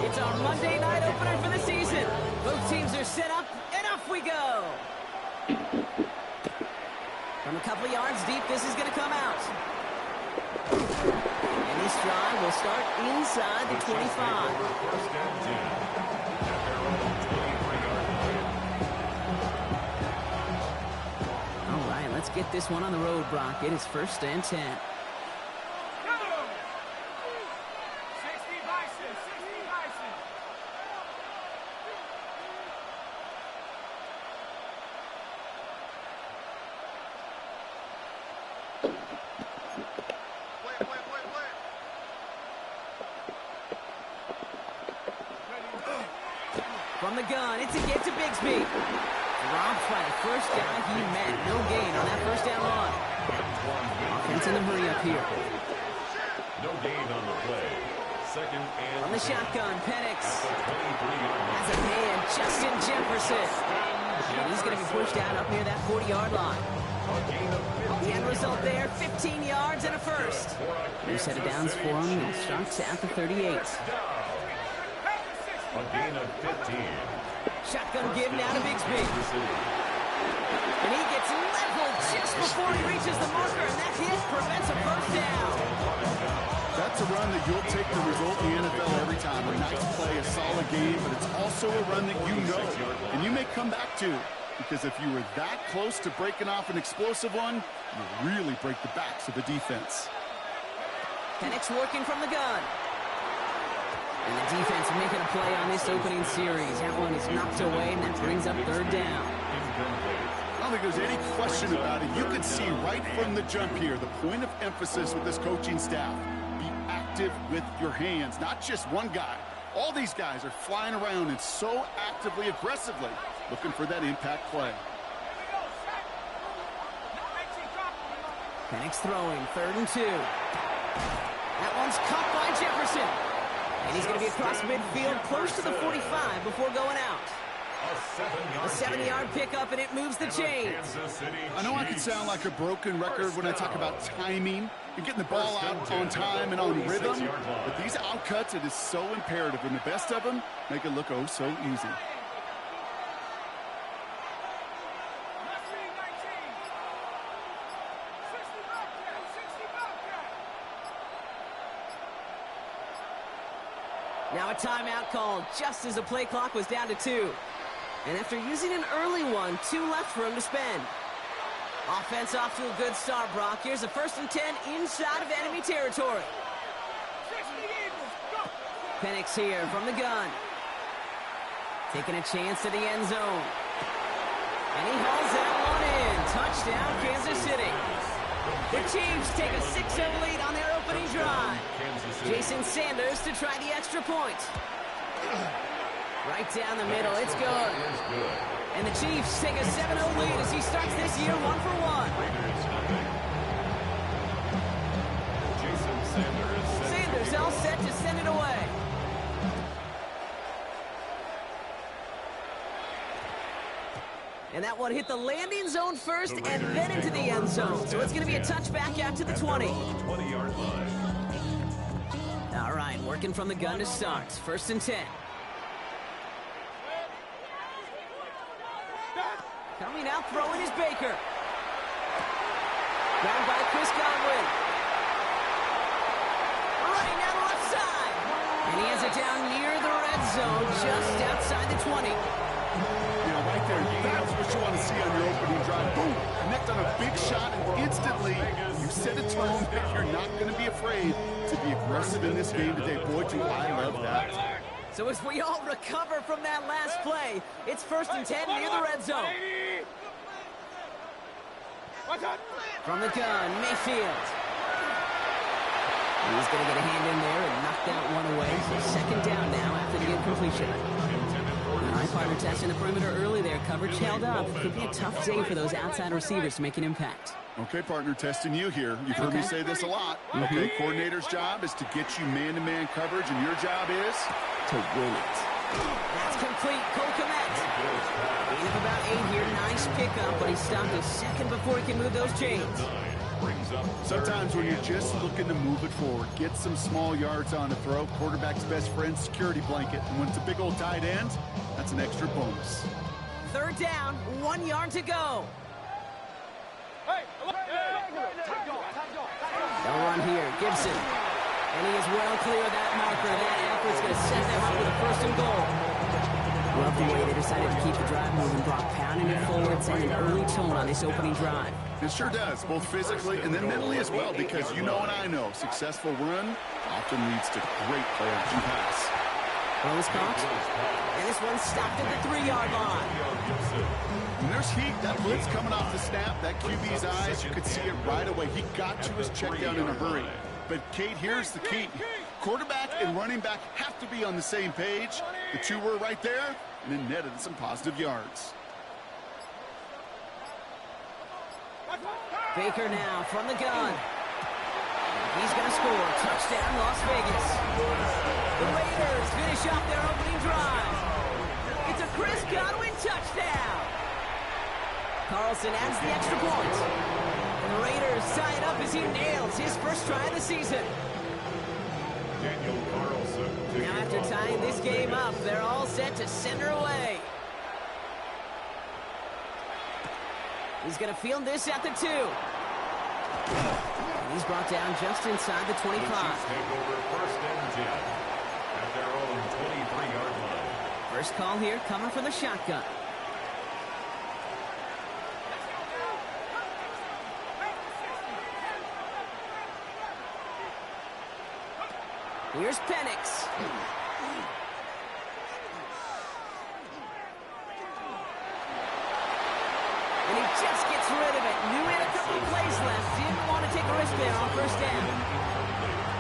It's our Monday night opener for the season. Both teams are set up, and off we go. From a couple of yards deep, this is going to come out. And this drive will start inside the 25. All right, let's get this one on the road, Brock. It is 1st and 10. From the gun, it's a get to Bigsby. Dropped by the first guy he met. No gain on that first down run. Offense in a hurry up here. No gain on the play. 2nd and from the shotgun, Penix has a man, Justin Jefferson. And he's going to be pushed out up near that 40-yard line. The end result there, 15 yards and a first. New set of downs for him. It starts at the 38. A gain of 15. Shotgun give now to Bigsby. And he gets leveled just before he reaches the marker, and that hit prevents a first down. That's a run that you'll take the result in the NFL every time. A nice play, a solid game, but it's also a run that you know, and you may come back to. Because if you were that close to breaking off an explosive one, you really break the backs of the defense. Penix working from the gun. And the defense making a play on this opening series. That one is knocked away, and that brings up 3rd down. I don't think there's any question about it. You can see right from the jump here, the point of emphasis with this coaching staff. Be active with your hands, not just one guy. All these guys are flying around and so actively, aggressively looking for that impact play. Penix throwing, 3rd and 2. That one's caught by Jefferson. And he's going to be across midfield, close to the 45 before going out. A 7-yard pickup, and it moves the chains. I know I can sound like a broken record when I talk about timing and getting the ball out on time and on rhythm, but these outcuts, it is so imperative, and the best of them make it look oh so easy. Now a timeout called just as the play clock was down to 2. And after using an early one, 2 left for him to spend. Offense off to a good start, Brock. Here's a 1st and 10 inside of enemy territory. Penix here from the gun. Taking a chance to the end zone. And he hauls that one in. Touchdown, Kansas City. The Chiefs take a 6-0 lead on their opening drive. Jason Sanders to try the extra point. Right down the middle, it's good. And the Chiefs take a 7-0 lead as he starts this year 1 for 1. Sanders all set to send it away. And that one hit the landing zone first and then into the end zone. So it's going to be a touchback out to the 20. 20-yard line. All right, working from the gun to start. 1st and 10. Coming out, throwing is Baker. Down by Chris Godwin. Running down the left side. And he has it down near the red zone, just outside the 20. Yeah, right there. That's what you want to see on your opening drive. Boom! Connect on a big shot, and instantly you set a tone that you're not going to be afraid to be aggressive in this game today. Boy, do I love that. So as we all recover from that last play, it's 1st and 10 near the red zone. From the gun, Mayfield. He's going to get a hand in there and knock that one away. So 2nd down now after the incompletion. All right, partner testing the perimeter early there. Coverage held up. Could be a tough day for those outside receivers to make an impact. Okay, partner, testing you here. You've heard me say this a lot. Okay, coordinator's job is to get you man-to-man coverage, and your job is to win it. That's complete. Cole Kmet. Gain of about 8 here. Nice pickup, but he stopped a second before he can move those chains. brings up Sometimes when you're just looking to move it forward, get some small yards on a throw, quarterback's best friend, security blanket. And when it's a big old tight end, that's an extra bonus. Third down, 1 yard to go. They'll run here, Gibson. And he is well clear of that marker. That effort's going to set them up with a 1st and goal. Love the way they decided to keep the drive moving, Brock, pounding it forward, setting an early tone on this opening drive. It sure does, both physically and then mentally as well, because you know and I know, successful run often leads to great play-action pass. Well, was caught. And this one stopped at the 3-yard line. When there's heat, that blitz coming off the snap, that QB's eyes, you could see it right away. He got to his check down in a hurry. But, Kate, here's the key. Quarterback and running back have to be on the same page. The two were right there, and then netted some positive yards. Baker now from the gun. He's going to score. Touchdown, Las Vegas. The Raiders finish off their opening drive. It's a Chris Godwin touchdown. Carlson adds the extra point. And the Raiders tie it up as he nails his first try of the season. Daniel Carlson. Now after tying this game up, they're all set to send her away. He's going to field this at the 2. And he's brought down just inside the 25. Take over 1st and 10 at their own 23-yard line. First call here coming from the shotgun. Here's Penix. And he just gets rid of it. Knew he had a couple of plays left. Didn't want to take a risk there on 1st down.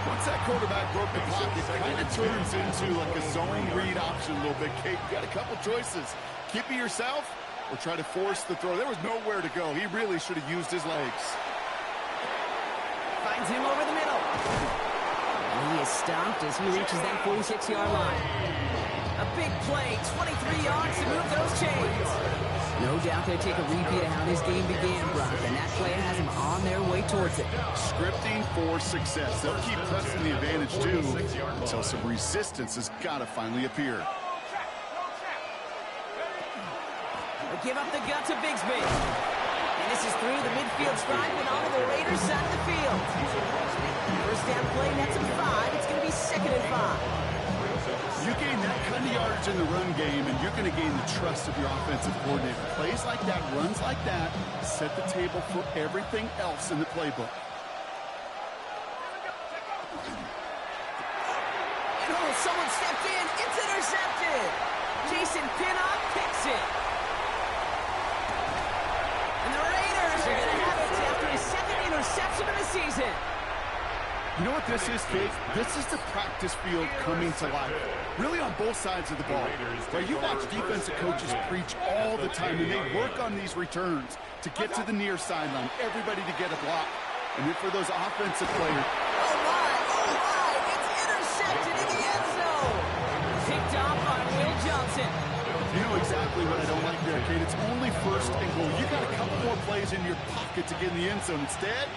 Once that quarterback broke the clock, it kind of turns into like a zone read option a little bit. Kate, you got a couple choices. Keep it yourself or try to force the throw. There was nowhere to go. He really should have used his legs. Finds him over the middle. And he is stopped as he reaches that 46-yard line. A big play, 23 yards to move those chains. No doubt they'll take a repeat of how this game began, Brock, and that play has them on their way towards it. Scripting for success. They'll keep pressing the advantage, too, until some resistance has got to finally appear. They'll give up the gut to Bigsby. And this is through the midfield stripe and onto the Raiders' side of the field. First down play, nets him 5. It's going to be 2nd and 5. You gain that kind of yardage in the run game, and you're going to gain the trust of your offensive coordinator. Plays like that, runs like that, set the table for everything else in the playbook. And oh, someone stepped in. It's intercepted. Jason Pinnock picks it. And the Raiders are going to have it after his 2nd interception of the season. You know what this is, Kate? This is the practice field coming to life. Really on both sides of the ball. Right, you watch defensive coaches preach all the time, and they work on these returns to get to the near sideline, everybody to get a block. And then for those offensive players. Oh, my. It's intercepted in the end zone. Picked off by Will Johnson. You know exactly what I don't like there, Kate. It's only 1st and goal. You got a couple more plays in your pocket to get in the end zone. Instead,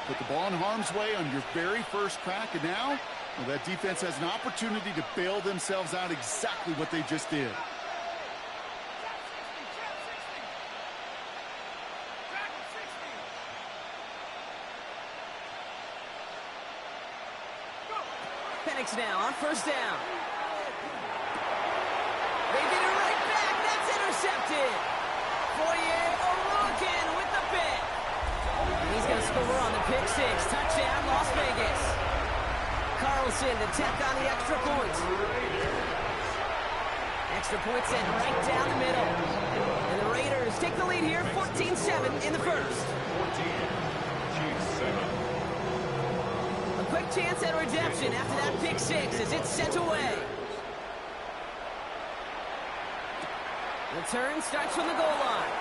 put the ball in harm's way on your very first crack, and now, well, that defense has an opportunity to bail themselves out exactly what they just did. Penix now on 1st down. They get it right back. That's intercepted. Foyer Orokin with the pick. He's going to score on the pick 6. Touchdown, Las Vegas. Carlson to tack on the extra point. Extra point sent right down the middle. And the Raiders take the lead here, 14-7 in the first. 14-7. A quick chance at redemption after that pick 6 as it's sent away. The turn starts from the goal line.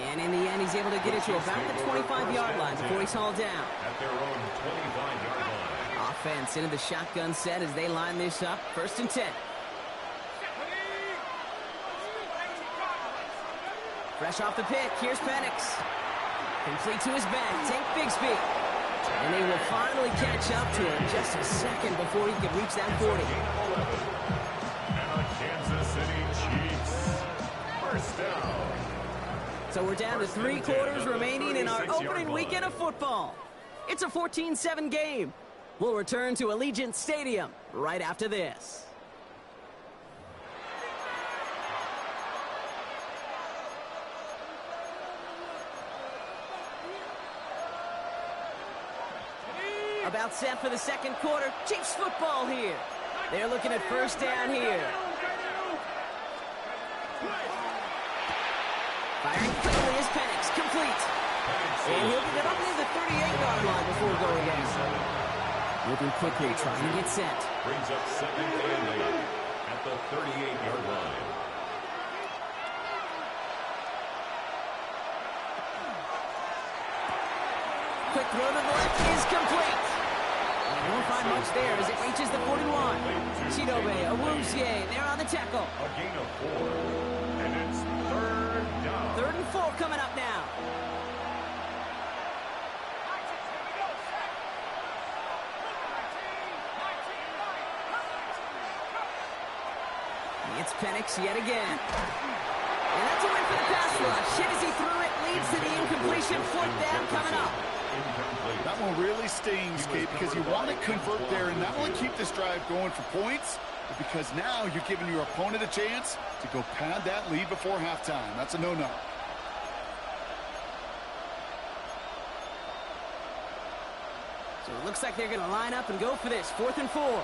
And in the end, he's able to get it to about the 25-yard line before he's hauled down. At their own 25-yard line. Offense into the shotgun set as they line this up. 1st and 10. Fresh off the pick, here's Penix. Complete to his back, Tank Bigsby. And they will finally catch up to him just a second before he can reach that 40. And the Kansas City Chiefs. First down. So we're down to 3 quarters remaining in our opening weekend of football. It's a 14-7 game. We'll return to Allegiant Stadium right after this. About set for the second quarter. Chiefs football here. They're looking at first down here. Firing quickly is Penix. Complete. And he'll get it up near the 38-yard line before going down. Moving quickly, trying to get set. Brings up 2nd and 8 at the 38-yard line. Quick throw to the left is complete. And won't find much there as it reaches the 41. Chidobe, Awuzie, they're on the tackle. A gain of 4. And it's 3rd down. 3rd and 4 coming up now. It's Penix yet again. And that's a win for the pass rush. Hit as he threw it, leads to the incompletion. 4th down coming up. That one really stings, Kate, because you want to convert there and not only keep this drive going for points, but because now you're giving your opponent a chance to go pad that lead before halftime. That's a no-no. So it looks like they're going to line up and go for this. 4th and 4.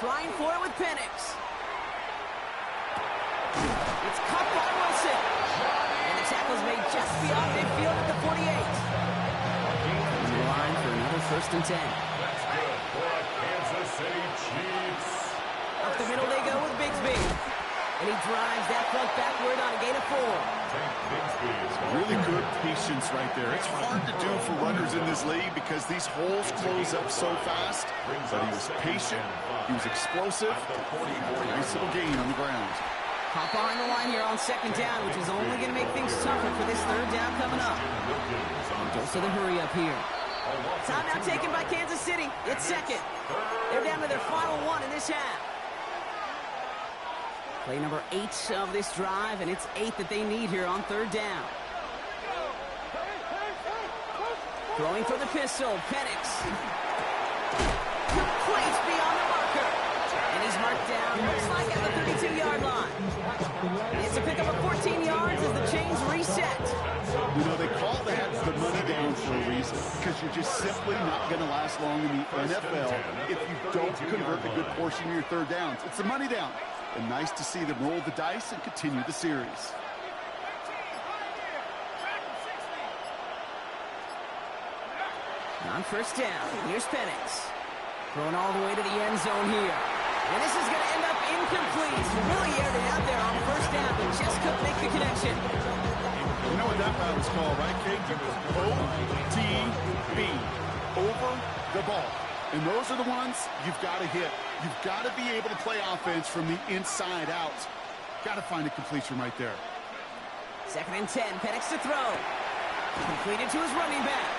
Trying for it with Penix. It's caught by Wilson. And the tackle's made just beyond midfield at the 48. On the line for another 1st and 10. That's good for the Kansas City Chiefs. Up the middle they go with Bigsby. And he drives that front backward on a gain of 4. Tank Bigsby is Really good patience right there. It's hard to do for runners in this league because these holes close up so fast. But he was patient, he was explosive. Nice little gain on the ground. Hop behind the line here on 2nd down, which is only going to make things tougher for this 3rd down coming up. Dose of the hurry up here. Time now taken by Kansas City. It's 2nd. They're down to their final 1 in this half. Play number 8 of this drive, and it's 8 that they need here on 3rd down. Throwing for the pistol, Penix. Complete beyond the marker. And he's marked down, looks like at the 32-yard line. It's a pickup of 14 yards as the chains reset. You know, they call that the money down for a reason, because you're just simply not going to last long in the NFL if you don't convert a good portion of your 3rd downs. It's the money down. And nice to see them roll the dice and continue the series. On 1st down, here's Penix. Throwing all the way to the end zone here. And this is going to end up incomplete. Really aired it out there on 1st down, but just couldn't make the connection. You know what that route was called, right, Kate? OTB. Over the ball. And those are the ones you've got to hit. You've got to be able to play offense from the inside out. Got to find a completion right there. 2nd and 10, Penix to throw. Completed to his running back.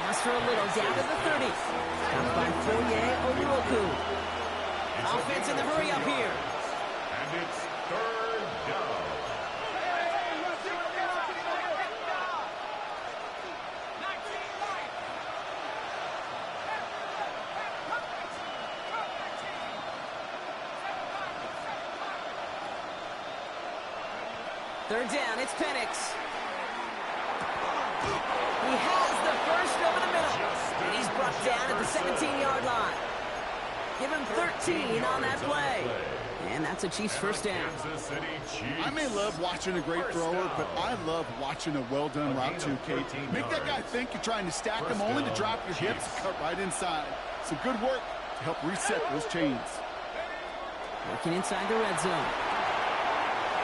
Lost for a little, down to the 30. Comes by Foye Oluoku. Offense in the hurry up here. And it's 3rd down. Third down, it's Penix. He has the first over the middle. And he's brought down at the 17-yard line. Give him 13 on that play. And that's a Chiefs 1st down. I may love watching a great thrower, but I love watching a well-done route too, Kate. Make that guy think you're trying to stack him, only to drop your hips and cut right inside. Some good work to help reset those chains. Working inside the red zone.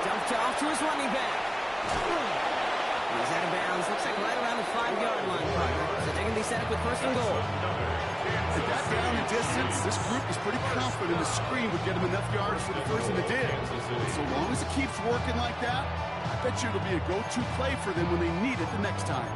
Dumped off to his running back. He's out of bounds. Looks like right around around the 5-yard line, partner. So they're going to be set up with first and goal. With that down and distance, this group is pretty confident the screen would get them enough yards for the first and the dig. And so long as it keeps working like that, I bet you it'll be a go-to play for them when they need it the next time.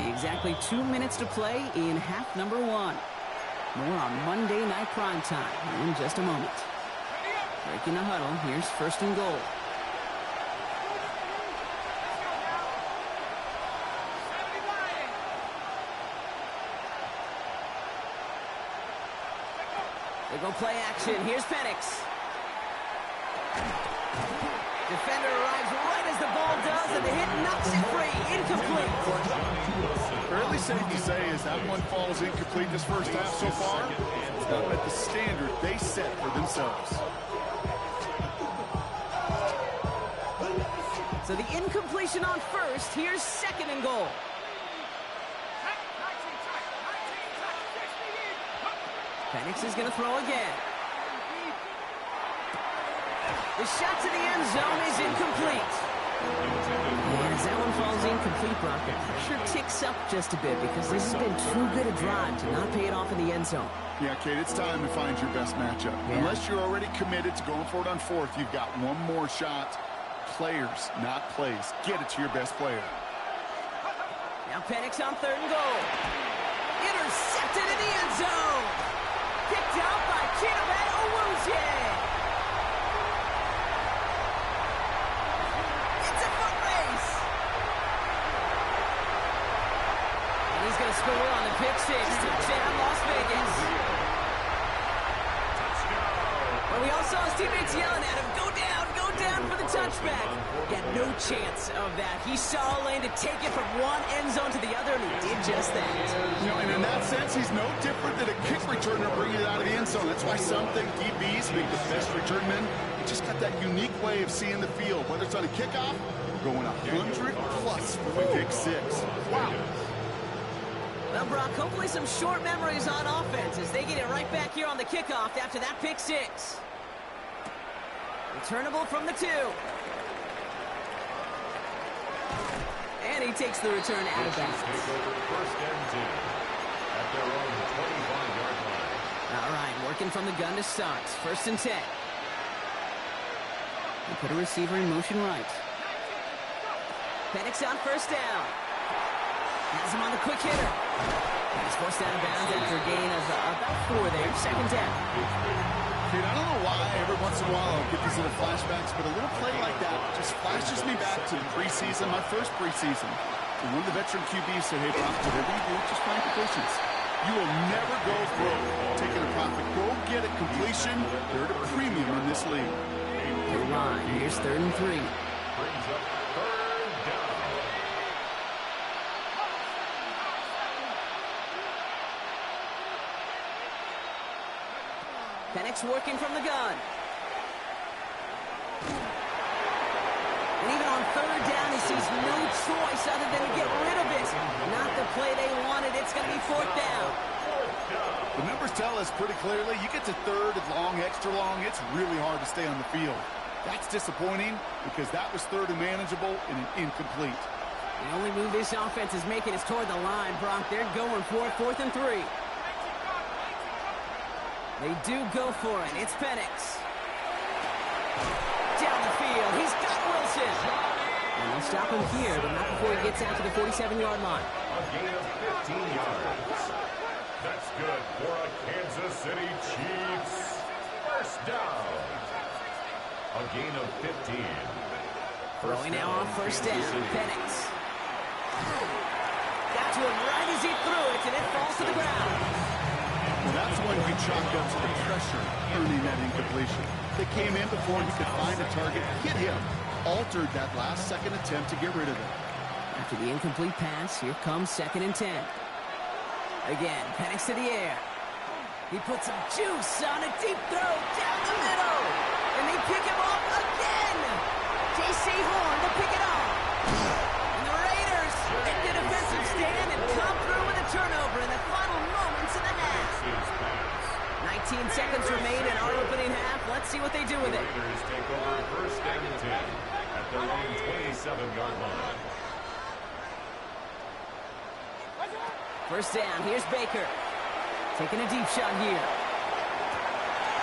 Exactly 2 minutes to play in half number 1. More on Monday Night Primetime in just a moment. Breaking the huddle, here's first and goal. They go play action. Here's Penix. Defender arrives right as the ball does, and the hit knocks it free. Incomplete. Fairly safe to say as that one falls incomplete this first half so far, it's not met the standard they set for themselves. So the incompletion on first. Here's second and goal. Penix is going to throw again. The shot to the end zone is incomplete. And as that one falls incomplete, Brock, the pressure ticks up just a bit because this has been too good a drive to not pay it off in the end zone. Yeah, Kate, it's time to find your best matchup. Yeah. Unless you're already committed to going for it on fourth, you've got one more shot. Players, not plays. Get it to your best player. Now Penix on third and goal. Intercepted in the end zone. Picked out by Chidobe Awuzie. It's a foot race. And he's going to score on the pick six. Touchdown, Las Vegas. Well, we all saw his teammates yelling at him, go down for the touchback. He had no chance of that. He saw a lane to take it from one end zone to the other, and he did just that. You know, and in that sense, he's no different than a kick returner bringing it out of the end zone. That's why some think DBs make the best return men. He just got that unique way of seeing the field, whether it's on a kickoff or going 100+ for a pick six. Wow. Well, Brock, hopefully some short memories on offense as they get it right back here on the kickoff after that pick six. Returnable from the 2. And he takes the return out of bounds. First and 10 at their own 25-yard line. All right, working from the gun to start. First and 10. They put a receiver in motion right. Penix on first down. Has him on the quick hitter. He's forced out of bounds after a gain of about 4 there. Second down. Dude, I don't know why every once in a while I'll get these little flashbacks, but a little play like that just flashes me back to the preseason, my first preseason. And one of the veteran QBs said, hey, Brock, whatever you do, just find completions. You will never go broke taking a profit. Go get a completion. They're at a premium in this league. The line. Here's third and 3. Brings up third down. Penix working from the gun. And even on third down, he sees no choice other than to get rid of it. Not the play they wanted. It's going to be fourth down. The numbers tell us pretty clearly, you get to third and long, extra long, it's really hard to stay on the field. That's disappointing because that was third and manageable and an incomplete. The only move this offense is making is toward the line, Brock. They're going for it, fourth and 3. They do go for it. It's Penix. Down the field. He's got Wilson. And they'll stop him here, but not before he gets out to the 47-yard line. A gain of 15 yards. That's good for a Kansas City Chiefs. First down. A gain of 15. Throwing now on first down. Penix. Got to him right as he threw it, and it falls to the ground. Well, that's when you chalk up to the pressure earning that incompletion. They came in before he could find a target, hit him, altered that last-second attempt to get rid of it. After the incomplete pass, here comes second and 10. Again, Penix to the air. He puts some juice on a deep throw down the middle. And they pick him off again. J.C. Horn to pick it off. And the Raiders make the defensive stand and come through with a turnover in the final moments of the half. 19 seconds remain in our opening half. Let's see what they do with it. Raiders take over first and 10 at their own 27-yard line. First down, here's Baker. Taking a deep shot here.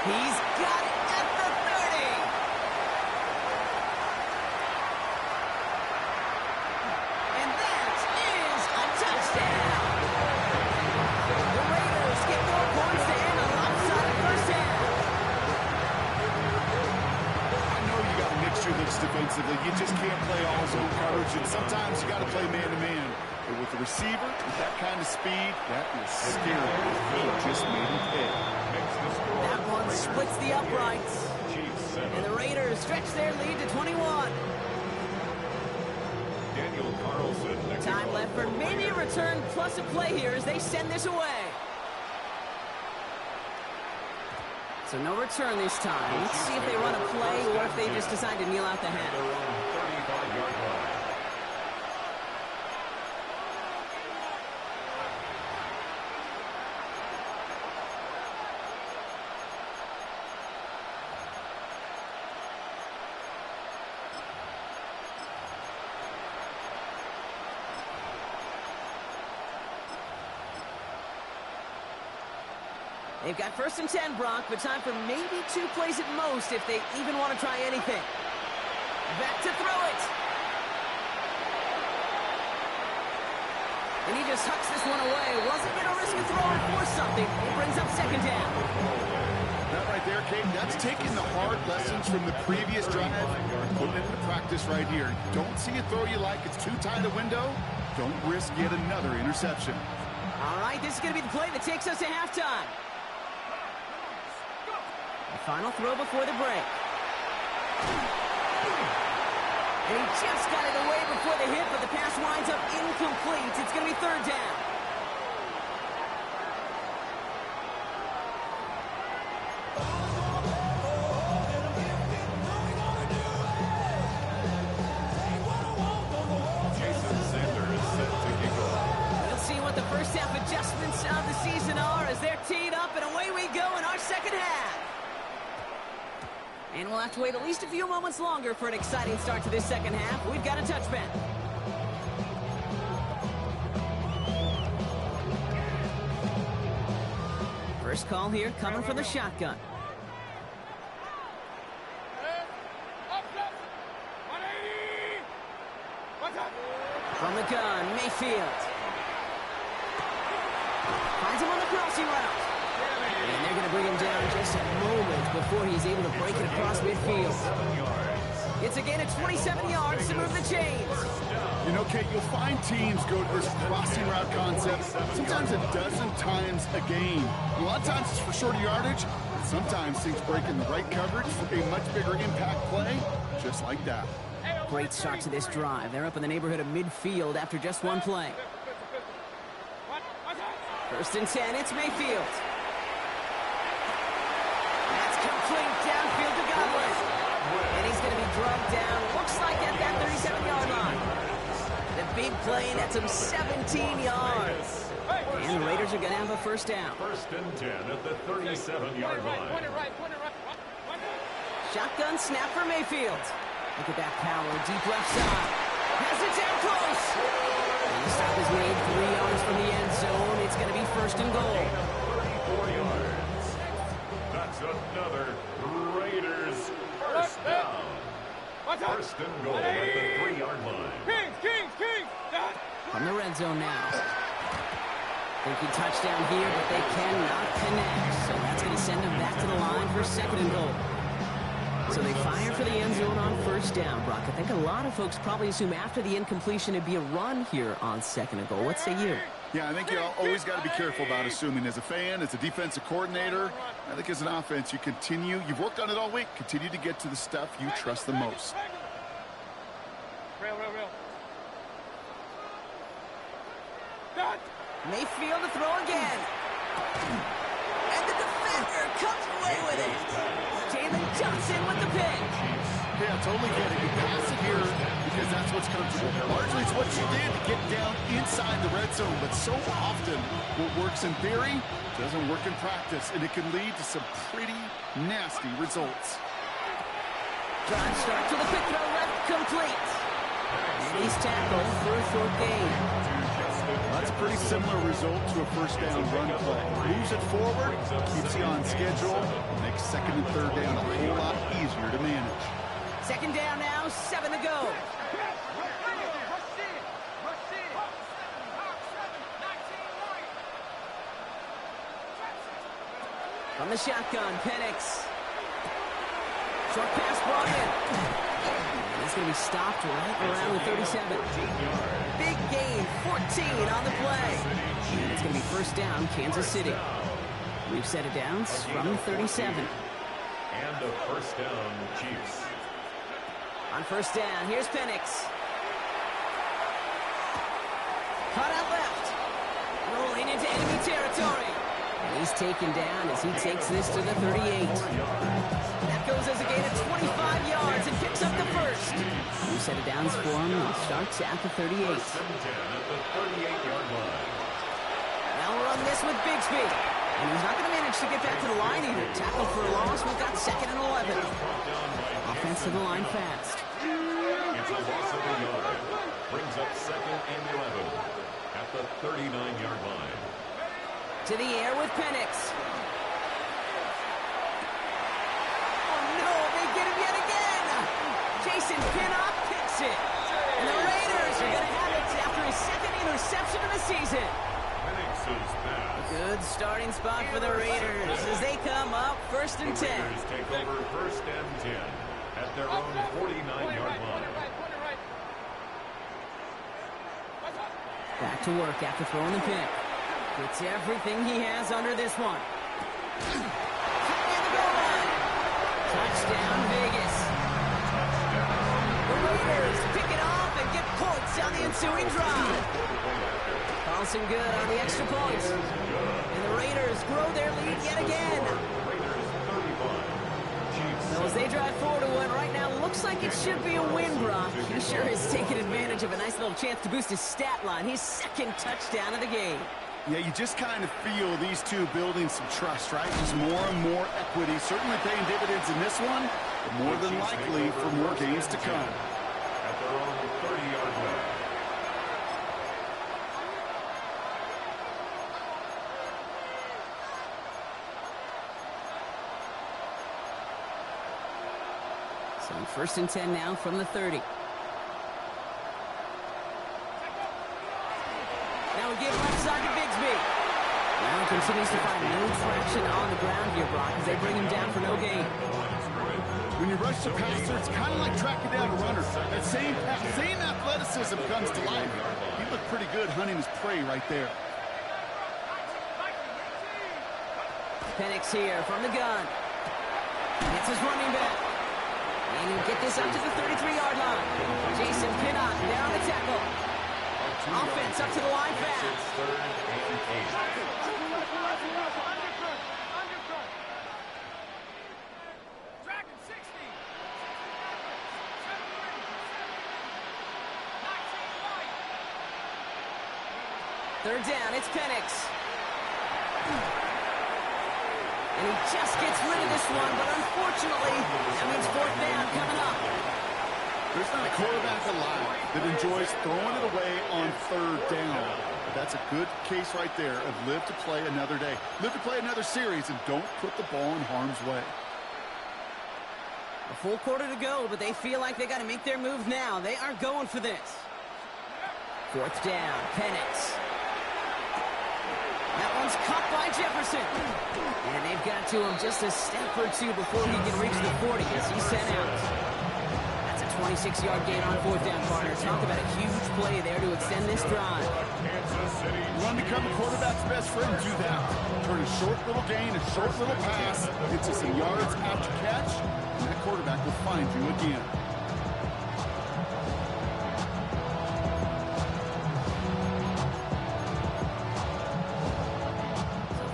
He's got it at the 30. And that is a touchdown. The Raiders get more points to end a lopsided first half. I know you got to mix your looks defensively. You just can't play all zone coverage, and sometimes you got to play man-to-man. But with the receiver, with that kind of speed, that is scary. He just made him pay. That one splits the uprights. And the Raiders stretch their lead to 21. Daniel Carlson. Time left for maybe a return plus a play here as they send this away. So no return this time. Let's see if they run a play or if they just decide to kneel out the half. 35-yard line. They've got first and 10, Brock, but time for maybe 2 plays at most if they even want to try anything. Back to throw it. And he just hucks this one away. Wasn't going to risk a throw and force something. It brings up second down. That right there, Kate, that's taking the hard lessons from the previous drive and putting it into practice right here. Don't see a throw you like. It's too tight a window. Don't risk yet another interception. All right, this is going to be the play that takes us to halftime. The final throw before the break. And he just got it away before the hit, but the pass winds up incomplete. It's going to be third down. Jason Sander is set to kick off. We'll see what the first half adjustments of the season are as they're teed up, and away we go in our second half. And we'll have to wait at least a few moments longer for an exciting start to this second half. We've got a touchback. First call here coming from the shotgun. From the gun, Mayfield. Finds him on the crossing route. And they're going to bring him down just a moment before he's able to break it across midfield. It's a gain of 27 yards to move the chains. You know, Kate, you'll find teams go to this crossing route concept sometimes a dozen times a game. A lot of times it's for shorter yardage, but sometimes things break in the right coverage for a much bigger impact play, just like that. Great start to this drive. They're up in the neighborhood of midfield after just one play. First and 10, it's Mayfield. That's complete downfield to Godwin. And he's going to be drugged down, looks like at that 37-yard line. The big play nets him 17 yards. And the Raiders are going to have a first down. First and 10 at the 37-yard line. Shotgun snap for Mayfield. Look at that power, deep left side. Has it down close. And the stop is made 3 yards from the end zone. It's going to be first and goal. 34 yards. That's another Raiders first down. First and goal at the 3-yard line. From the red zone now. Thinking touchdown here, but they cannot connect. So that's going to send them back to the line for second and goal. So they fire for the end zone on first down, Brock. I think a lot of folks probably assume after the incompletion it'd be a run here on second and goal. What say you? Yeah, I think you always got to be careful about assuming. As a fan, as a defensive coordinator, I think as an offense, you've worked on it all week, continue to get to the stuff you trust the most. Mayfield to throw again. And the defender comes away with it. Jalen Johnson with the pick. Yeah, totally get it. You pass it here, you because that's what's comfortable. Largely it's what you did to get down inside the red zone, but so often what works in theory doesn't work in practice, and it can lead to some pretty nasty results. Drive start to the quick throw left, complete. And he's tackled for a short gain. That's a pretty similar result to a first down run play. Moves it forward, keeps you on schedule, makes second and third down a whole lot easier to manage. Second down now, 7 to go. From the shotgun, Penix. Short pass brought in. He's going to be stopped right around the 37. Big gain, 14 on the play. And it's going to be first down, Kansas City. We've set it down from the 37. And a first down, Chiefs. On first down, here's Penix. Caught out left. Rolling into enemy territory. And he's taken down as he takes this to the 38. That goes as a gain of 25 yards and picks up the first. New set of downs for him and starts at the 38. First and 10 at the 38-yard line. Now we'll run this with Bigsby. And he's not going to manage to get back to the line either. Tackled for a loss. We've got second and 11. Offense to the line fast. It's a loss of a yard. Brings up second and 11 at the 39-yard line. To the air with Penix. Oh no, they get him yet again. Jason Pinnock picks it. And the Raiders are going to have it after his second interception of the season. Penix's pass. Good starting spot for the Raiders as they come up first and 10. Raiders take over first and 10 at their own 49-yard line. Back to work after throwing the pick. Gets everything he has under this one. And the goal line. Touchdown, Vegas. The Raiders pick it off and get points on the ensuing drive. Carlson good on the extra point. And the Raiders grow their lead yet again. So as they drive forward to one right now, looks like it should be a win, Brock. He sure has taken advantage of a nice little chance to boost his stat line. His second touchdown of the game. Yeah, you just kind of feel these two building some trust, right? Just more and more equity. Certainly paying dividends in this one, but more than likely for more games to come. At their own 30-yard line. So first and 10 now from the 30. Now we give left side to Bigsby. Now he continues to find no traction on the ground here, Brock, as they bring him down for no gain. When you rush the passer, it's kind of like tracking down a runner. That same athleticism comes to life. He looked pretty good hunting his prey right there. Penix here from the gun. Gets his running back. And he'll get this up to the 33-yard line. Jason Pinnock down the tackle. Offense up to the line fast. Third and 8. Third down, it's Penix. And he just gets rid of this one, but unfortunately, that means fourth down coming up. There's not a quarterback alive that enjoys throwing it away on third down. But that's a good case right there of live to play another day. Live to play another series and don't put the ball in harm's way. A full quarter to go, but they feel like they got to make their move now. They are going for this. Fourth down, Penix. That one's caught by Jefferson. And they've got to him just a step or two before he can reach the 40 as he's sent out. That's a 26-yard gain on fourth down, partner. Talk about a huge play there to extend this drive. You want to become a quarterback's best friend, do that. Turn a short little gain, a short little pass, gets you some yards after catch, and that quarterback will find you again.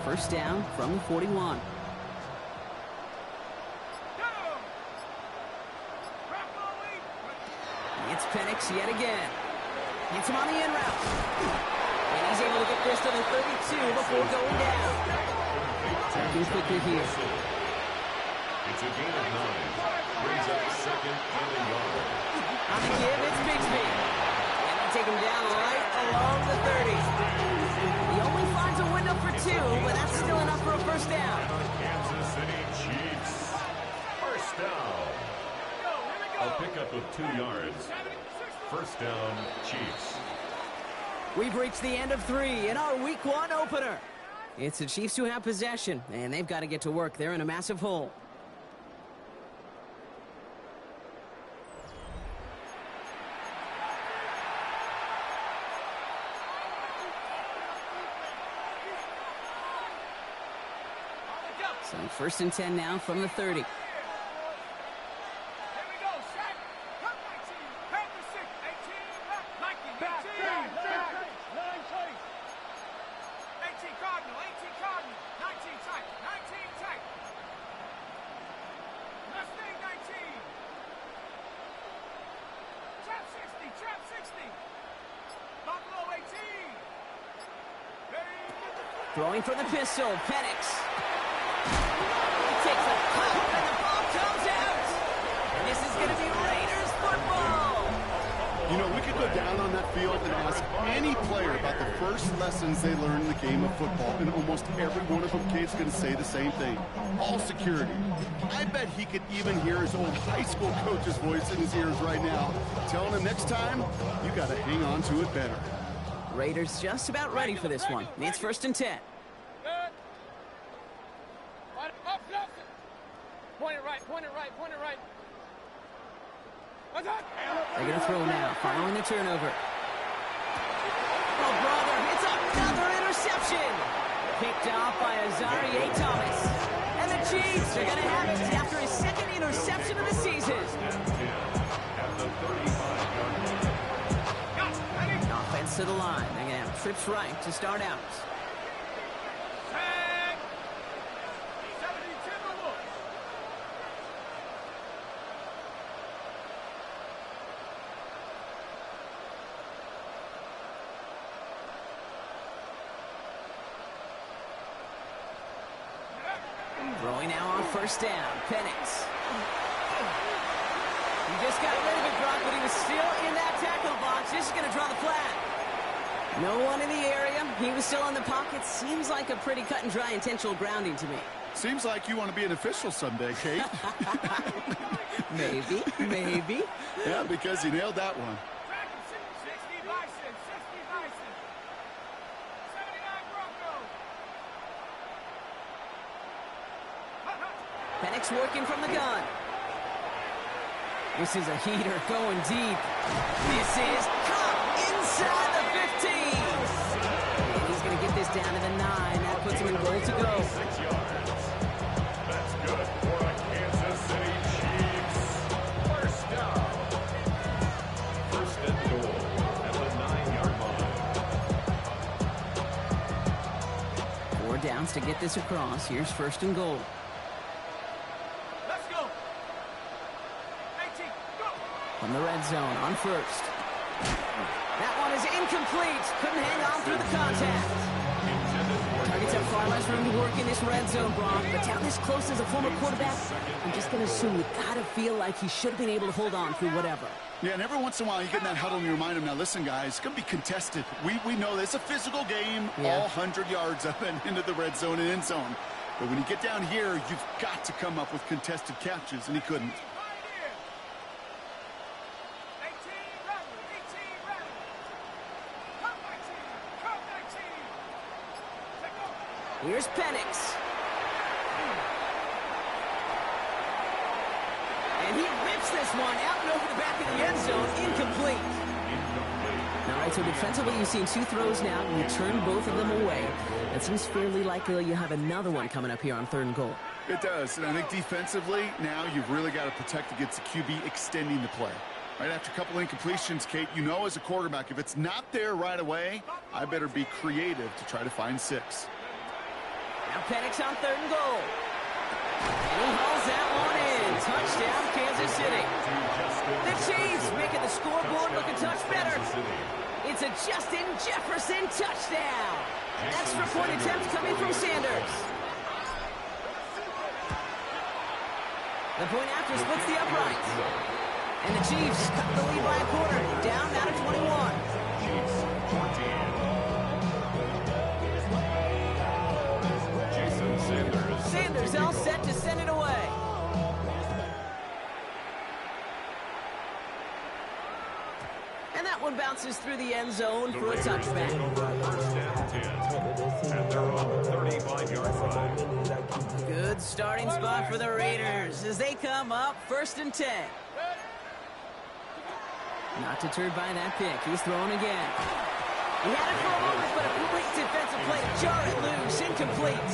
First down from the 41. It's Penix yet again. Hits him on the in route. And he's able to get this to the 32 before going down. Looking quickly here. It's a gain of 9. Brings up second and a yard. On the give, it's Bigsby. And they take him down right along the 30. He only finds a window for 2, but that's still enough for a first down. Kansas City Chiefs. First down. A pickup of 2 yards. First down, Chiefs. We've reached the end of 3 in our Week 1 opener. It's the Chiefs who have possession, and they've got to get to work. They're in a massive hole. So first and 10 now from the 30. Throwing for the pistol, Penix. He takes a pop, and the ball comes out. And this is going to be Raiders football. You know, we could go down on that field and ask any player about the first lessons they learned in the game of football, and almost every one of them kids going to say the same thing. Ball security. I bet he could even hear his old high school coach's voice in his ears right now, telling him next time, you got to hang on to it better. Raiders just about ready for this one. It's first and 10. Point it right, point it right, point it right. They're going to throw now, following the turnover. Oh, brother, it's another interception. Picked off by yr2 Thomas. And the Chiefs are going to have it after his second interception of the season. At the 35-yard line. Offense to the line. They're going to have trips right to start out. Throwing now on first down. Penix. He just got rid of it, Brock, but he was still in that tackle box. This is going to draw the flag. No one in the area. He was still in the pocket. Seems like a pretty cut and dry intentional grounding to me. Seems like you want to be an official someday, Kate. Maybe, maybe. Yeah, because you nailed that one. Penix working from the gun. This is a heater going deep. This is caught inside the 15. And he's going to get this down to the 9. That puts him in goal to go. 6 yards. That's good for the Kansas City Chiefs. First down. First and goal at the 9-yard line. 4 downs to get this across. Here's first and goal. From the red zone on first. That one is incomplete. Couldn't hang on through the contact. Targets have far less room to work in this red zone, Brock. But down this close as a former quarterback, I'm just going to assume you got to feel like he should have been able to hold on through whatever. Yeah, and every once in a while you get in that huddle and you remind him, now listen, guys, it's going to be contested. We know this. It's a physical game, all 100 yards up and into the red zone and end zone. But when you get down here, you've got to come up with contested catches, and he couldn't. Here's Penix. And he rips this one out and over the back of the end zone. Incomplete. All right, so defensively you've seen 2 throws now. You turn both of them away. It seems fairly likely you have another one coming up here on 3rd and goal. It does, and I think defensively, now you've really got to protect against the QB extending the play. Right after a couple incompletions, Kate, you know as a quarterback, if it's not there right away, I better be creative to try to find 6. Now Penix on 3rd and goal. And he hauls that one in. Touchdown, Kansas Kansas City. The Chiefs making the scoreboard look a touch better. It's a Justin Jefferson touchdown. Extra point attempt coming from Sanders. The point after splits the uprights. And the Chiefs cut the lead by a quarter. Down now to 21. Chiefs 14. Jason Sanders. Sanders all set to send it away. And that one bounces through the end zone for a touchback. First and 10. And they're on the 35-yard line. Good starting spot for the Raiders as they come up 1st and 10. Not deterred by that pick. He's throwing again. He had it for a moment, but a complete defensive play to jar it loose. Incomplete.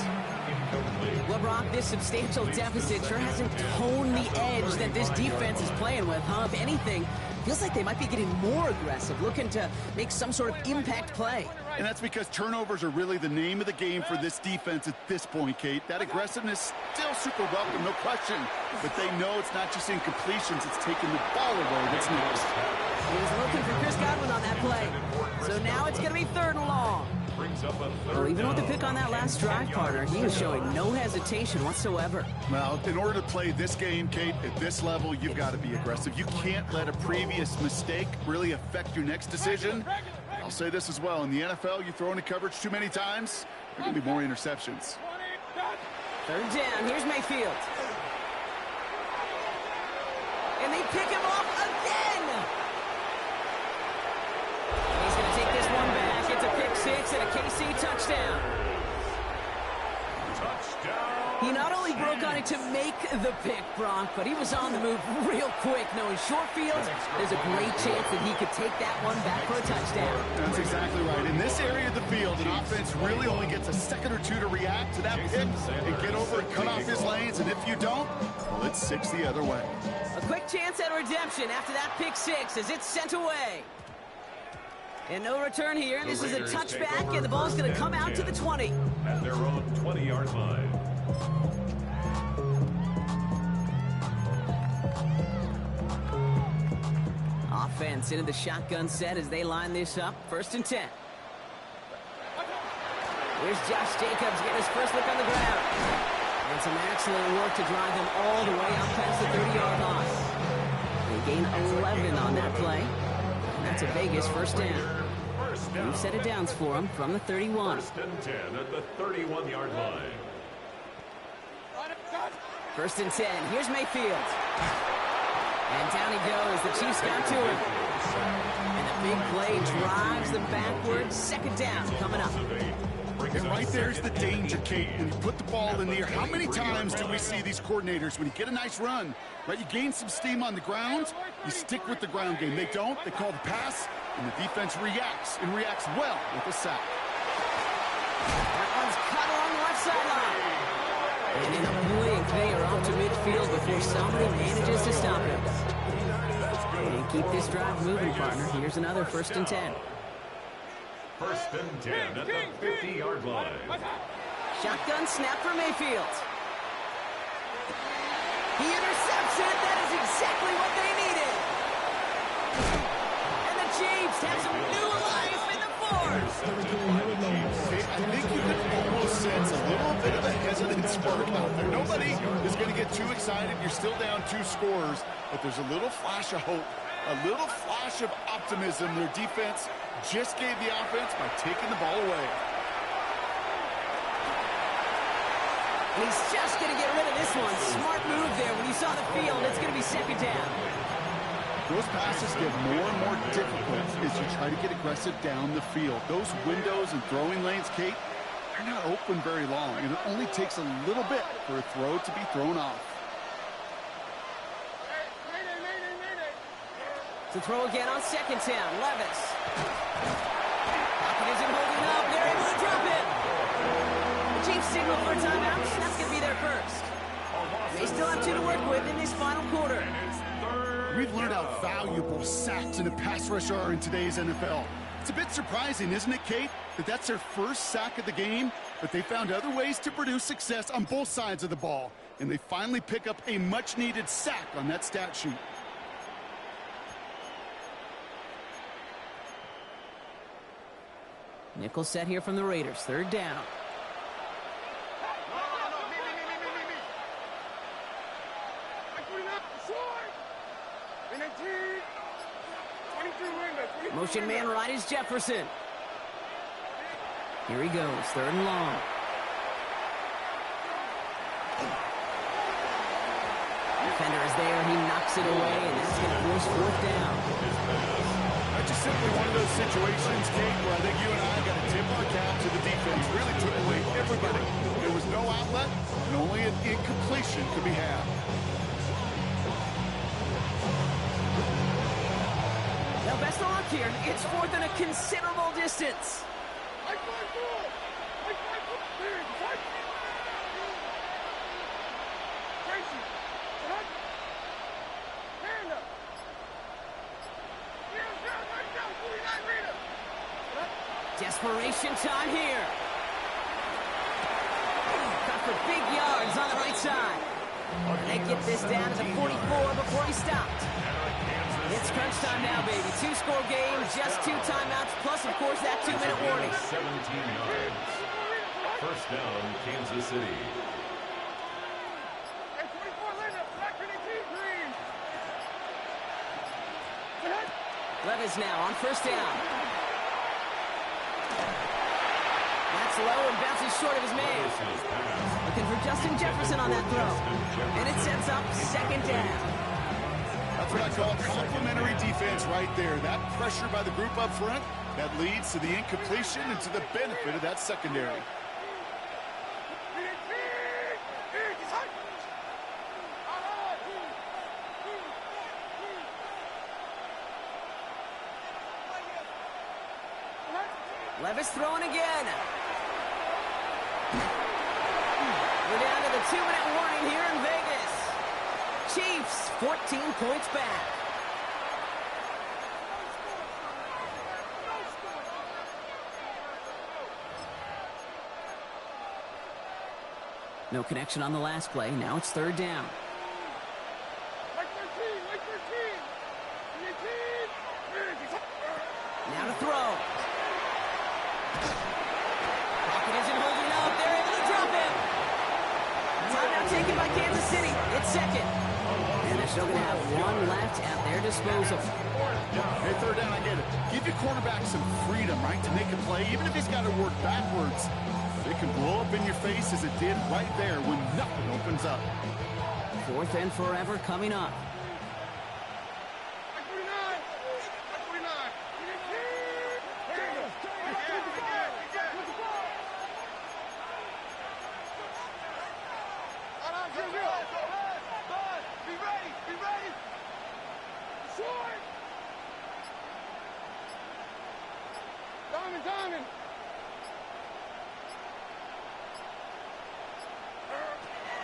Well, Brock, this substantial deficit sure hasn't toned the edge that this defense is playing with, huh? If anything, feels like they might be getting more aggressive, looking to make some sort of impact play. And that's because turnovers are really the name of the game for this defense at this point, Kate. That aggressiveness still super welcome, no question. But they know it's not just incompletions, it's taking the ball away that's next. He was looking for Chris Godwin on that play. So now it's going to be 3rd and long. Well, even with the pick on that last drive, partner, he was showing no hesitation whatsoever. Well, in order to play this game, Kate, at this level, you've got to be aggressive. You can't let a previous mistake really affect your next decision. I'll say this as well. In the NFL, you throw into coverage too many times, there are going to be more interceptions. 3rd down. Here's Mayfield. And they pick him off again. And he's going to take this one back. It's a pick 6 and a KC touchdown. He not only broke on it to make the pick, Brock, but he was on the move real quick. Knowing short fields, there's a great chance that he could take that one back for a touchdown. That's exactly right. In this area of the field, an offense really only gets a second or two to react to that pick and get over and cut off his lanes. And if you don't, well, it's 6 the other way. A quick chance at redemption after that pick 6 as it's sent away. And no return here. This is a touchback, and the ball's going to come out to the 20. At their own 20-yard line. Offense into the shotgun set as they line this up. 1st and 10. Here's Josh Jacobs getting his first look on the ground. And some excellent work to drive them all the way up past the 30-yard line. They gain 11 on that play. And that's a Vegas 1st down. New set of downs for him from the 31. 1st and 10 at the 31-yard line. 1st and 10. Here's Mayfield. And down he goes. The Chiefs got to him. And the big play drives them backwards. 2nd down coming up. And right there's the danger, Kate. When you put the ball in the air, how many times do we see these coordinators, when you get a nice run, right, you gain some steam on the ground, you stick with the ground game. They don't. They call the pass, and the defense reacts, and reacts well with a sack. That one's cut along the left sideline. And in a blink, they are off to midfield before somebody manages to stop him. And keep this drive moving, partner. Here's another 1st and 10. 1st and 10 at the 50-yard line. Shotgun snap for Mayfield. He intercepts it. That is exactly what they needed. And the Chiefs have some new life in the fourth. I think you can almost sense a little bit of a hesitant spark out there. Nobody is going to get too excited. You're still down 2 scores, but there's a little flash of hope, a little flash of optimism. Their defense just gave the offense by taking the ball away. And he's just going to get rid of this one. Smart move there. When you saw the field, it's going to be 2nd down. Those passes get more and more difficult as you try to get aggressive down the field. Those windows and throwing lanes, Kate, they're not open very long, and it only takes a little bit for a throw to be thrown off. To throw again on 2nd down, Levis. Pocket isn't holding up. They're able to drop it. The Chiefs signal for a timeout. That's going to be their first. They still have 2 to work with in this final quarter. We've learned how valuable sacks and a pass rush are in today's NFL. It's a bit surprising, isn't it, Kate, that that's their first sack of the game, but they found other ways to produce success on both sides of the ball, and they finally pick up a much-needed sack on that stat sheet. Nickel set here from the Raiders. Third down. Motion man right is Jefferson. Here he goes, third and long. Defender is there, he knocks it away, and that's going to force fourth down. That's just simply one of those situations, Kate, where I think you and I got to tip our cap to the defense. Really took away everybody. There was no outlet, and only an incompletion could be had. Now, best of luck here. It's fourth and a considerable distance. Desperation time here. Got for big yards on the right side. They get this down to the 44 before he stopped. It's crunch time now, baby. Two-score game, just 2 timeouts, plus, of course, that 2-minute warning. 17 yards. First down, Kansas City. Levis now on first down. That's low and bounces short of his man. Looking for Justin Jefferson on that throw. And it sets up second down. That's what I call complimentary defense right there. That pressure by the group up front, that leads to the incompletion and to the benefit of that secondary. Levis throwing again. We're down to the 2-minute warning here in Vegas. Chiefs, 14 points back. No connection on the last play. Now it's third down. Now to throw. Pocket isn't holding up. They're able to drop him. Timeout taken by Kansas City. It's second. And they're still going to have one left at their disposal. Hey, third down, I get it. Give your quarterback some freedom, right, to make a play, even if he's got to work backwards. It can blow up in your face as it did right there when nothing opens up. Fourth and forever coming up.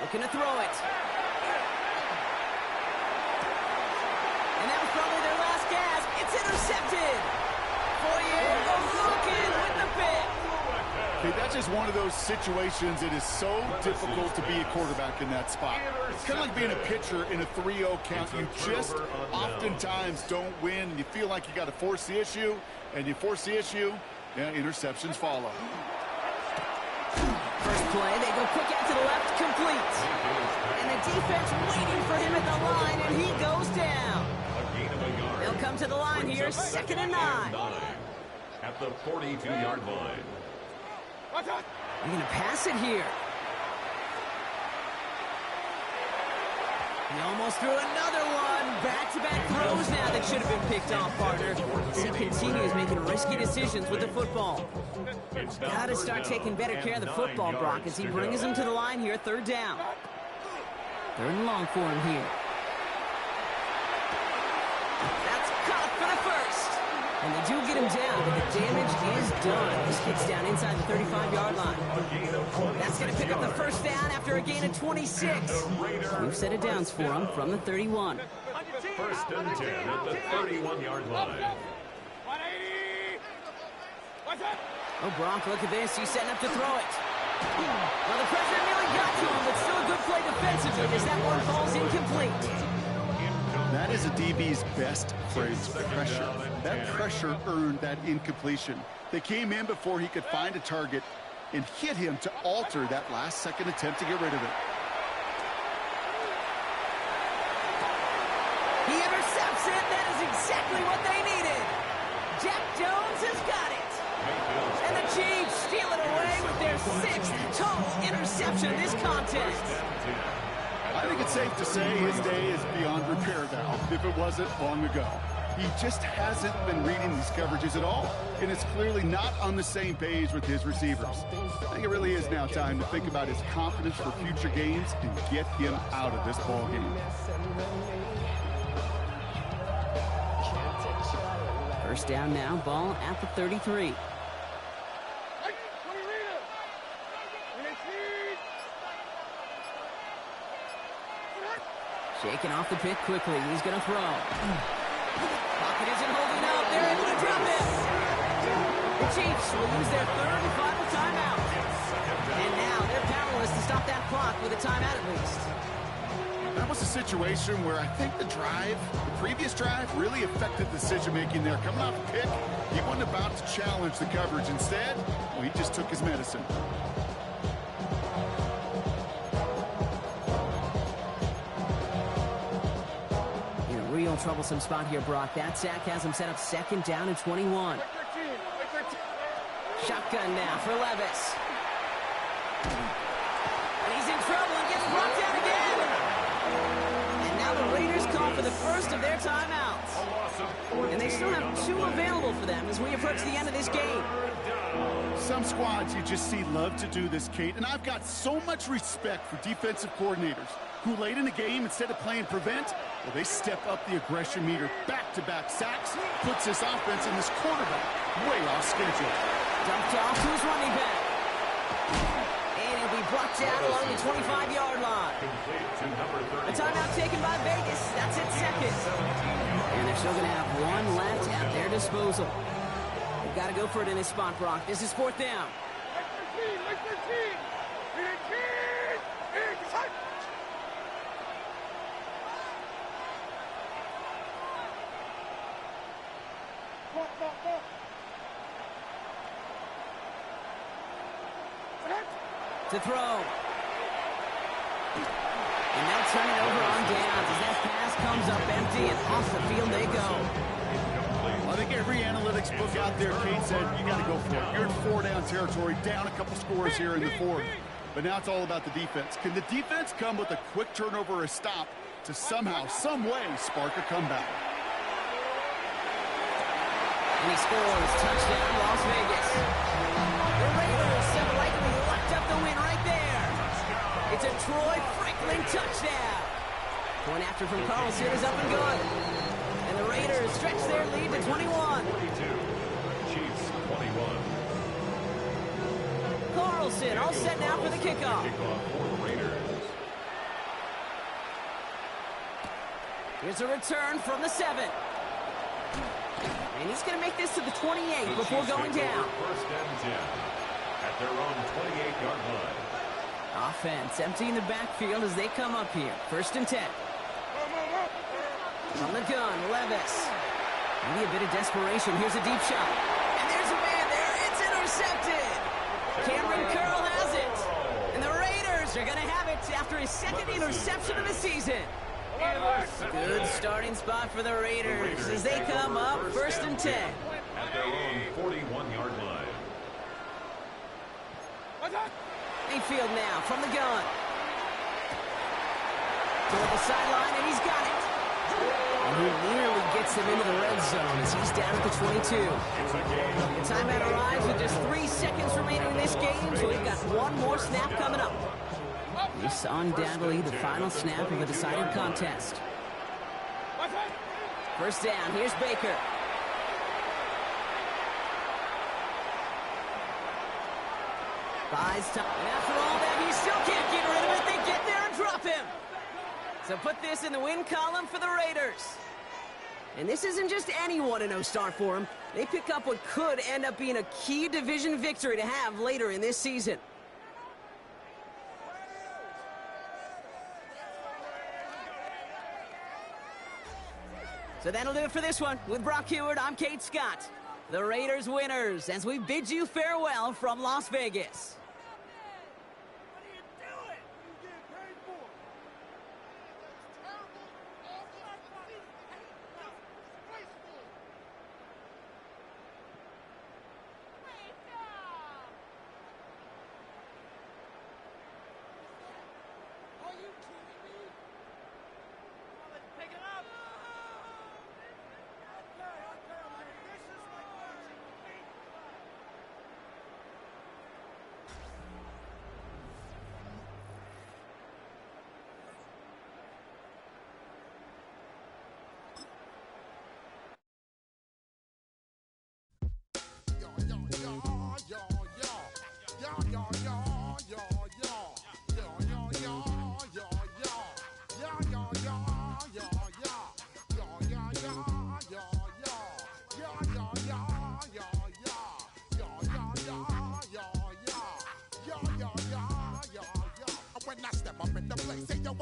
Looking to throw it. And that was probably their last gasp. It's intercepted. Fourier goes looking with the pick. Okay, that's just one of those situations. It is so difficult to be a quarterback in that spot. It's kind of like being a pitcher in a 3-0 count. You just oftentimes don't win. You feel like you got to force the issue, and you force the issue, yeah, interceptions follow. First play, they go quick out to the left, complete. And the defense waiting for him at the line, and he goes down. They'll come to the line here, second and 9. At the 42-yard line. They're going to pass it here. He almost threw another one. Back-to-back throws now that should have been picked off, partner. As he continues making risky decisions with the football. Got to start taking better care of the football, Brock, as he brings him to the line here, third down. Third and long for him here. That's caught for the first. And they do get him down, but the damage is done. This kid's down inside the 35-yard line. That's going to pick up the first down after a gain of 26. We've set it downs for him from the 31. First and 10 at the 31-yard line. Oh, Brock, look at this. He's setting up to throw it. Well, the pressure nearly got to him, but still a good play defensively as that one falls incomplete. That is a DB's best phrase, pressure. That pressure earned that incompletion. They came in before he could find a target and hit him to alter that last-second attempt to get rid of it. He intercepts it. That is exactly what they needed. Jack Jones has got it. And the Chiefs steal it away with their 6th total interception of this contest. I think it's safe to say his day is beyond repair now, if it wasn't long ago. He just hasn't been reading these coverages at all, and it's clearly not on the same page with his receivers. I think it really is now time to think about his confidence for future games and get him out of this ball game. First down now, ball at the 33. Shaking off the pick quickly. He's going to throw. Pocket isn't holding up. They're able to drop it. The Chiefs will use their 3rd and final timeout. And now they're powerless to stop that clock with a timeout at least. That was a situation where I think the previous drive, really affected decision-making there. Coming off a pick, he wasn't about to challenge the coverage. Instead, well, he just took his medicine. Real troublesome spot here, Brock. That sack has him set up 2nd down and 21. Shotgun now for Levis. And he's in trouble and gets brought down again. And now the Raiders call for the first of their timeouts. And they still have 2 available for them as we approach the end of this game. Some squads you just see love to do this, Kate, and I've got so much respect for defensive coordinators who late in the game, instead of playing prevent, well, they step up the aggression meter. Back-to-back sacks puts this offense and this quarterback way off schedule. Dumped off to his running back. And he'll be brought down along the 25-yard line. A timeout taken by Vegas. That's its 2nd. And they're still going to have 1 left at their disposal. They've got to go for it in this spot, Brock. This is 4th down. To throw. And they'll turn it over on downs as that pass comes up empty and off the field they go. I think every analytics book out there, Kate, said you got to go for it. You're in 4-down territory, down a couple scores here in the 4th. But now it's all about the defense. Can the defense come with a quick turnover or a stop to somehow, some way, spark a comeback? And he scores. Touchdown, Las Vegas. The Raiders have likely locked up the win right there. It's a Troy Franklin touchdown. Point after from Carlson is up and good. And the Raiders stretch their lead to 21. 22. Chiefs 21. Carlson all set now for the kickoff. Kickoff for the Raiders. Here's a return from the 7. And he's going to make this to the 28 before going down. First and 10 at their own 28-yard line. Offense emptying the backfield as they come up here. 1st and 10. From the gun, Levis. Maybe a bit of desperation. Here's a deep shot. And there's a man there. It's intercepted. Cameron Curl has it. And the Raiders are going to have it after his 2nd interception of the season. Good starting spot for the Raiders as they come up 1st and 10. At their own 41-yard line. Mayfield now from the gun. Toward the sideline, and he's got it. And he nearly gets him into the red zone as he's down at the 22. The timeout arrives with just 3 seconds remaining in this game, so we've got 1 more snap coming up. This is undoubtedly the final snap of a decided contest. 1st down, here's Baker. Buys time. And after all that, he still can't get rid of it. They get there and drop him. So put this in the win column for the Raiders. And this isn't just any 1-0 start for him. They pick up what could end up being a key division victory to have later in this season. So that'll do it for this one. With Brock Heward, I'm Kate Scott. The Raiders winners as we bid you farewell from Las Vegas.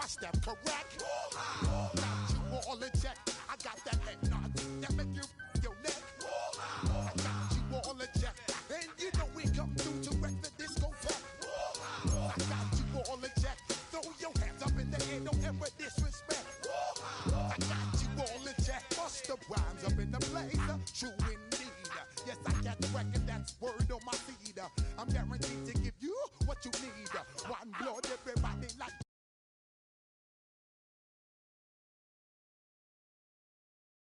I step correct. Got you all in check. I got that head nod that make you your neck. I got you all in check. And you know we come through to wreck the discotheque. I got you all in check. Throw your hands up in the air, don't ever disrespect. I got you all in check. Bust the rhymes up in the place. True indeed. Yes, I got the record, that's word on my feed. I'm guaranteed